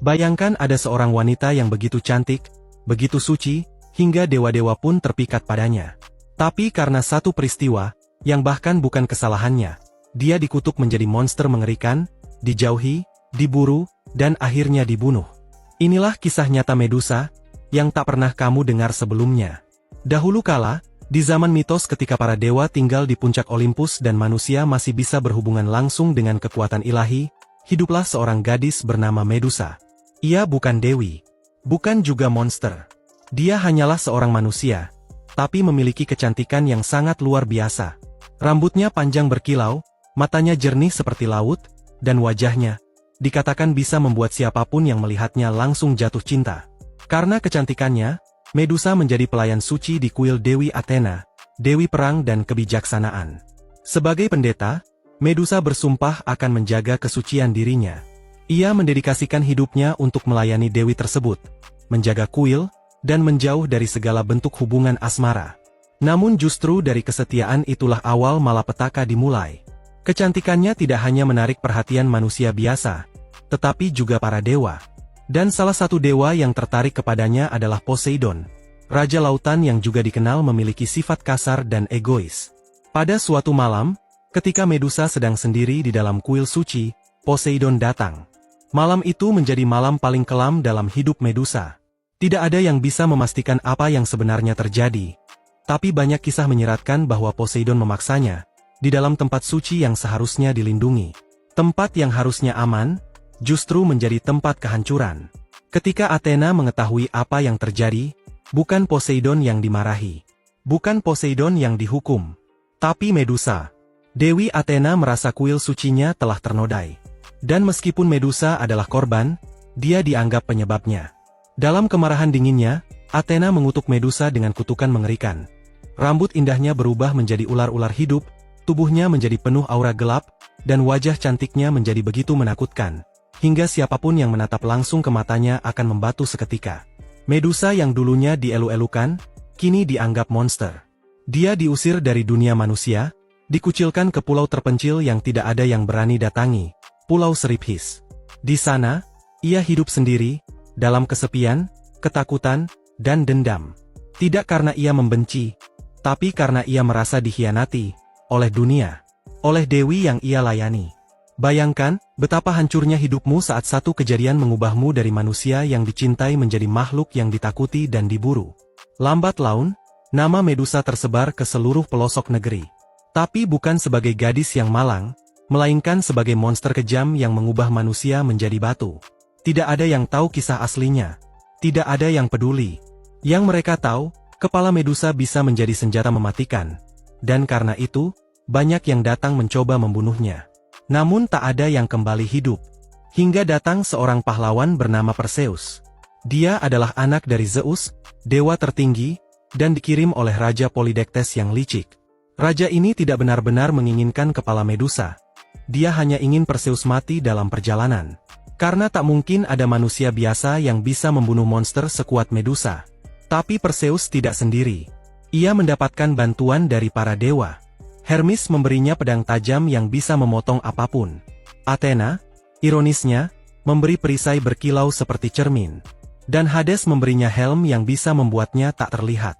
Bayangkan ada seorang wanita yang begitu cantik, begitu suci, hingga dewa-dewa pun terpikat padanya. Tapi karena satu peristiwa, yang bahkan bukan kesalahannya, dia dikutuk menjadi monster mengerikan, dijauhi, diburu, dan akhirnya dibunuh. Inilah kisah nyata Medusa, yang tak pernah kamu dengar sebelumnya. Dahulu kala, di zaman mitos ketika para dewa tinggal di puncak Olympus dan manusia masih bisa berhubungan langsung dengan kekuatan ilahi, hiduplah seorang gadis bernama Medusa. Ia bukan dewi, bukan juga monster. Dia hanyalah seorang manusia, tapi memiliki kecantikan yang sangat luar biasa. Rambutnya panjang berkilau, matanya jernih seperti laut, dan wajahnya, dikatakan bisa membuat siapapun yang melihatnya langsung jatuh cinta. Karena kecantikannya, Medusa menjadi pelayan suci di kuil Dewi Athena, Dewi Perang dan Kebijaksanaan. Sebagai pendeta, Medusa bersumpah akan menjaga kesucian dirinya. Ia mendedikasikan hidupnya untuk melayani dewi tersebut, menjaga kuil, dan menjauh dari segala bentuk hubungan asmara. Namun justru dari kesetiaan itulah awal malapetaka dimulai. Kecantikannya tidak hanya menarik perhatian manusia biasa, tetapi juga para dewa. Dan salah satu dewa yang tertarik kepadanya adalah Poseidon, raja lautan yang juga dikenal memiliki sifat kasar dan egois. Pada suatu malam, ketika Medusa sedang sendiri di dalam kuil suci, Poseidon datang. Malam itu menjadi malam paling kelam dalam hidup Medusa. Tidak ada yang bisa memastikan apa yang sebenarnya terjadi. Tapi banyak kisah menyeratkan bahwa Poseidon memaksanya, di dalam tempat suci yang seharusnya dilindungi. Tempat yang harusnya aman, justru menjadi tempat kehancuran. Ketika Athena mengetahui apa yang terjadi, bukan Poseidon yang dimarahi. Bukan Poseidon yang dihukum. Tapi Medusa. Dewi Athena merasa kuil sucinya telah ternodai. Dan meskipun Medusa adalah korban, dia dianggap penyebabnya. Dalam kemarahan dinginnya, Athena mengutuk Medusa dengan kutukan mengerikan. Rambut indahnya berubah menjadi ular-ular hidup, tubuhnya menjadi penuh aura gelap, dan wajah cantiknya menjadi begitu menakutkan, hingga siapapun yang menatap langsung ke matanya akan membatu seketika. Medusa yang dulunya dielu-elukan, kini dianggap monster. Dia diusir dari dunia manusia, dikucilkan ke pulau terpencil yang tidak ada yang berani datangi, Pulau Seriphis. Di sana, ia hidup sendiri, dalam kesepian, ketakutan, dan dendam. Tidak karena ia membenci, tapi karena ia merasa dikhianati oleh dunia, oleh dewi yang ia layani. Bayangkan, betapa hancurnya hidupmu saat satu kejadian mengubahmu dari manusia yang dicintai menjadi makhluk yang ditakuti dan diburu. Lambat laun, nama Medusa tersebar ke seluruh pelosok negeri. Tapi bukan sebagai gadis yang malang, melainkan sebagai monster kejam yang mengubah manusia menjadi batu. Tidak ada yang tahu kisah aslinya. Tidak ada yang peduli. Yang mereka tahu, kepala Medusa bisa menjadi senjata mematikan. Dan karena itu, banyak yang datang mencoba membunuhnya. Namun tak ada yang kembali hidup. Hingga datang seorang pahlawan bernama Perseus. Dia adalah anak dari Zeus, dewa tertinggi, dan dikirim oleh Raja Polydectes yang licik. Raja ini tidak benar-benar menginginkan kepala Medusa. Dia hanya ingin Perseus mati dalam perjalanan. Karena tak mungkin ada manusia biasa yang bisa membunuh monster sekuat Medusa. Tapi Perseus tidak sendiri. Ia mendapatkan bantuan dari para dewa. Hermes memberinya pedang tajam yang bisa memotong apapun. Athena, ironisnya, memberi perisai berkilau seperti cermin. Dan Hades memberinya helm yang bisa membuatnya tak terlihat.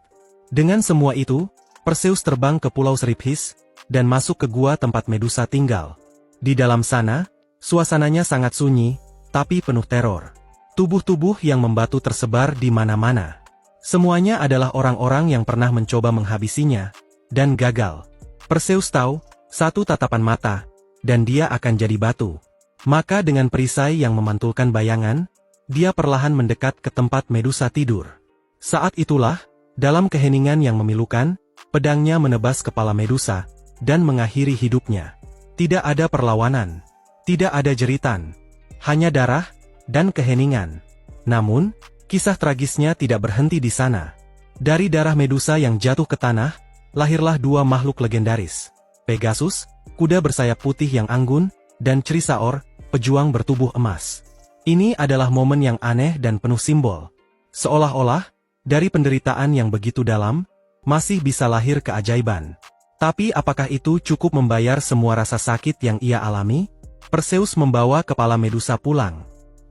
Dengan semua itu, Perseus terbang ke Pulau Seriphis, dan masuk ke gua tempat Medusa tinggal. Di dalam sana, suasananya sangat sunyi, tapi penuh teror. Tubuh-tubuh yang membatu tersebar di mana-mana. Semuanya adalah orang-orang yang pernah mencoba menghabisinya, dan gagal. Perseus tahu, satu tatapan mata, dan dia akan jadi batu. Maka dengan perisai yang memantulkan bayangan, dia perlahan mendekat ke tempat Medusa tidur. Saat itulah, dalam keheningan yang memilukan, pedangnya menebas kepala Medusa, dan mengakhiri hidupnya. Tidak ada perlawanan, tidak ada jeritan, hanya darah, dan keheningan. Namun, kisah tragisnya tidak berhenti di sana. Dari darah Medusa yang jatuh ke tanah, lahirlah dua makhluk legendaris. Pegasus, kuda bersayap putih yang anggun, dan Chrysaor, pejuang bertubuh emas. Ini adalah momen yang aneh dan penuh simbol. Seolah-olah, dari penderitaan yang begitu dalam, masih bisa lahir keajaiban. Tapi apakah itu cukup membayar semua rasa sakit yang ia alami? Perseus membawa kepala Medusa pulang.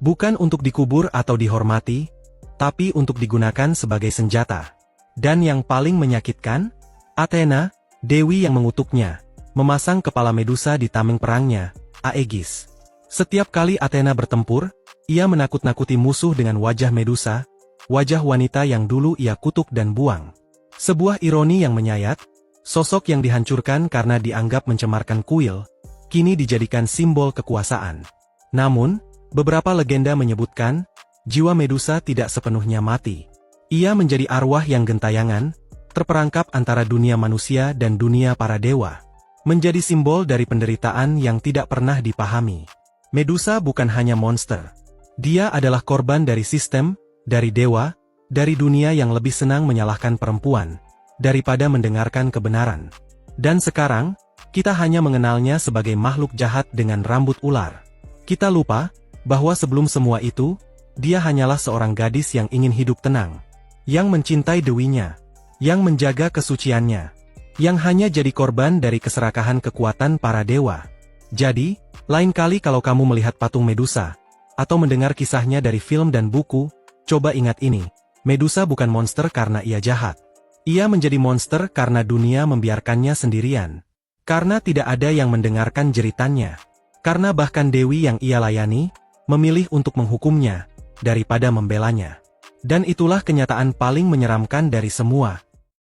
Bukan untuk dikubur atau dihormati, tapi untuk digunakan sebagai senjata. Dan yang paling menyakitkan, Athena, dewi yang mengutuknya, memasang kepala Medusa di tameng perangnya, Aegis. Setiap kali Athena bertempur, ia menakut-nakuti musuh dengan wajah Medusa, wajah wanita yang dulu ia kutuk dan buang. Sebuah ironi yang menyayat, sosok yang dihancurkan karena dianggap mencemarkan kuil, kini dijadikan simbol kekuasaan. Namun, beberapa legenda menyebutkan, jiwa Medusa tidak sepenuhnya mati. Ia menjadi arwah yang gentayangan, terperangkap antara dunia manusia dan dunia para dewa. Menjadi simbol dari penderitaan yang tidak pernah dipahami. Medusa bukan hanya monster. Dia adalah korban dari sistem, dari dewa, dari dunia yang lebih senang menyalahkan perempuan, daripada mendengarkan kebenaran. Dan sekarang, kita hanya mengenalnya sebagai makhluk jahat dengan rambut ular. Kita lupa, bahwa sebelum semua itu, dia hanyalah seorang gadis yang ingin hidup tenang. Yang mencintai dewinya. Yang menjaga kesuciannya. Yang hanya jadi korban dari keserakahan kekuatan para dewa. Jadi, lain kali kalau kamu melihat patung Medusa, atau mendengar kisahnya dari film dan buku, coba ingat ini, Medusa bukan monster karena ia jahat. Ia menjadi monster karena dunia membiarkannya sendirian. Karena tidak ada yang mendengarkan jeritannya. Karena bahkan dewi yang ia layani, memilih untuk menghukumnya, daripada membelanya. Dan itulah kenyataan paling menyeramkan dari semua.